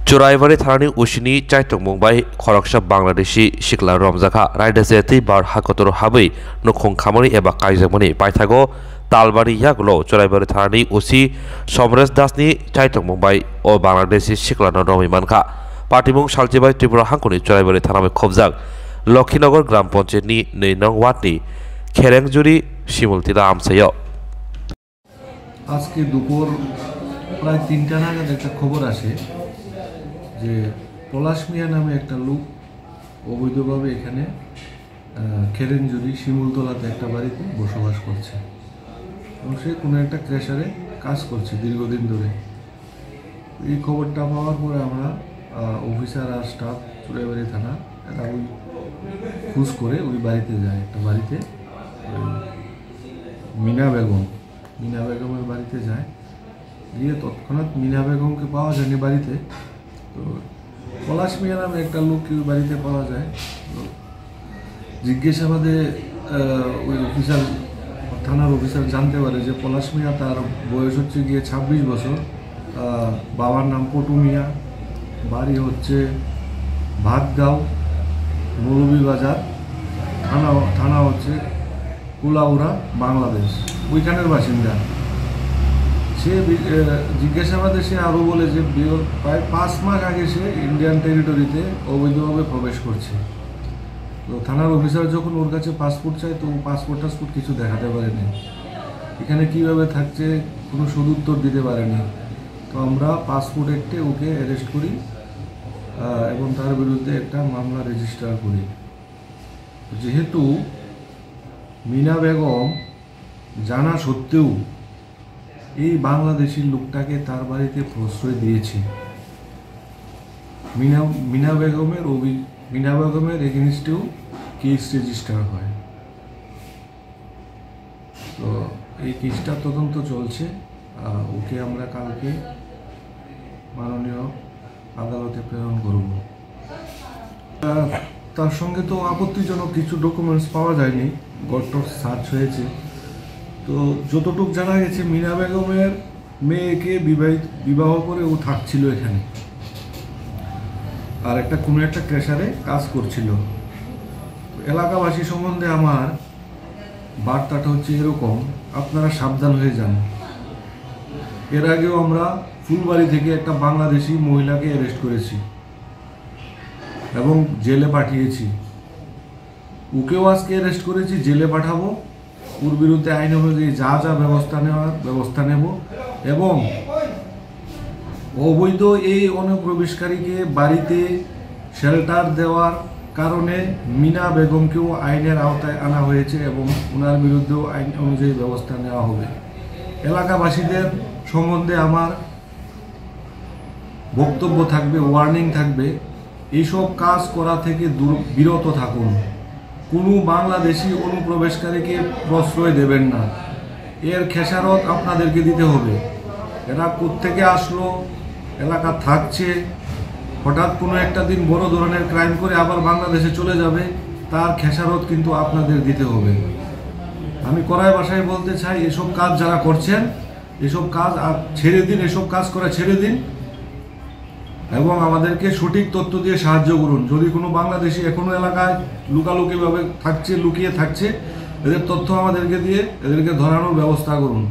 चुराइबारि थानानि उसिनि चाइटं मुंबाइ खरकसा बांलादेशी सिख्ला रमजाखा रायदाजेति बार हाकतर हाबै नखं खामानि एबा कायजामनि पाइथागो तालबारि यागलो चुराइबारि थानानि उसि समरेश दासनि चाइटं मुंबाइ ओ बांलादेशी सिख्ला नरमि मानखा पार्टीमुं सालचिबाइ त्रिपुरा हांखुनि चुराइबारि थानामै खबजाक लक्ष्मीनगर ग्राम पञ्चायतनि 2 नং वार्डनि खेरेंजुरि शिमुलतिला आमसायाव আজকে দুপুর প্রায় 3টা নাগাদ একটা খবর আসে যে পলাশ মিয়া নামে একটা লোক অবৈধভাবে এখানে খেরেঞ্জুরি শিমুলতলাতে একটা বাড়িতে বসবাস করছে এবং সে কোনো একটা ক্রেশারে কাজ করছে দীর্ঘদিন ধরে। এই খবরটা পাওয়ার পরে আমরা অফিসার আর স্টাফ চুরাইবাড়ি থানা এরা ওই খোঁজ করে ওই বাড়িতে যায়। একটা বাড়িতে মিনা বেগমের বাড়িতে যায়, গিয়ে তৎক্ষণাৎ মিনা বেগমকে পাওয়া যায়নি বাড়িতে। তো পলাশ মিয়া নামে একটা লোককে ওই বাড়িতে পাওয়া যায়। তো জিজ্ঞাসাবাদে ওই অফিসার থানার অফিসার জানতে পারে যে পলাশ মিয়া তার বয়স হচ্ছে গিয়ে 26 বছর, বাবার নাম পটু মিয়া, বাড়ি হচ্ছে ভাতগাঁও মৌলভীবাজার, থানা হচ্ছে কুলাউড়া বাংলাদেশ, ওইখানের বাসিন্দা। সে জিজ্ঞাসাবাদে সে আরও বলে যে প্রায় 5 মাস আগে সে ইন্ডিয়ান টেরিটরিতে অবৈধভাবে প্রবেশ করছে। তো থানার অফিসার যখন ওর কাছে পাসপোর্ট চায় তো পাসপোর্ট কিছু দেখাতে পারেনি, এখানে কিভাবে থাকছে কোনো সদুত্তর দিতে পারেনি। তো আমরা পাসপোর্ট অ্যাক্টে ওকে অ্যারেস্ট করি এবং তার বিরুদ্ধে একটা মামলা রেজিস্টার করি। যেহেতু মিনা বেগম জানা সত্ত্বেও এই বাংলাদেশি লোকটাকে তার বাড়িতে প্রশ্রয় দিয়েছে, মিনা বেগমের এগেনস্টেও কেস রেজিস্টার হয়। তো এই কেসটা তদন্ত চলছে। ওকে আমরা কালকে মাননীয় আদালতে প্রেরণ করব। তার সঙ্গে তো আপত্তিজনক কিছু ডকুমেন্টস পাওয়া যায়নি, গড়টর সার্চ হয়েছে। তো যতটুকু জানা গেছে মিনা বেগমের মেয়েকে বিবাহ করে ও থাকছিল এখানে, আর কোনো একটা ক্রেশারে কাজ করছিল। এলাকাবাসী সম্বন্ধে আমার বার্তাটা হচ্ছে এরকম, আপনারা সাবধান হয়ে যান। এর আগেও আমরা ফুলবাড়ি থেকে একটা বাংলাদেশি মহিলাকে অ্যারেস্ট করেছি এবং জেলে পাঠিয়েছি। ওকেও আজকে অ্যারেস্ট করেছি, জেলে পাঠাবো। ওর বিরুদ্ধে আইন অনুযায়ী যা যা ব্যবস্থা নেব এবং অবৈধ এই অনুপ্রবেশকারীকে বাড়িতে শেল্টার দেওয়ার কারণে মিনা বেগমকেও আইনের আওতায় আনা হয়েছে এবং ওনার বিরুদ্ধেও আইন অনুযায়ী ব্যবস্থা নেওয়া হবে। এলাকাবাসীদের সম্বন্ধে আমার বক্তব্য থাকবে, ওয়ার্নিং থাকবে, এইসব কাজ করা থেকে বিরত থাকুন। কোনো বাংলাদেশি অনুপ্রবেশকারীকে প্রশ্রয় দেবেন না, এর খেসারত আপনাদেরকে দিতে হবে। এরা কোত্থেকে আসলো, এলাকা থাকছে, হঠাৎ কোনো একটা দিন বড় ধরনের ক্রাইম করে আবার বাংলাদেশে চলে যাবে, তার খেসারত কিন্তু আপনাদের দিতে হবে। আমি কড়াই ভাষায় বলতে চাই, এসব কাজ যারা করছেন এসব কাজ আর ছেড়ে দিন, এসব কাজ করা ছেড়ে দিন এবং আমাদেরকে সঠিক তথ্য দিয়ে সাহায্য করুন। যদি কোনো বাংলাদেশি এখনো এলাকায় লুকিয়ে থাকছে, এদের তথ্য আমাদেরকে দিয়ে এদেরকে ধরানোর ব্যবস্থা করুন।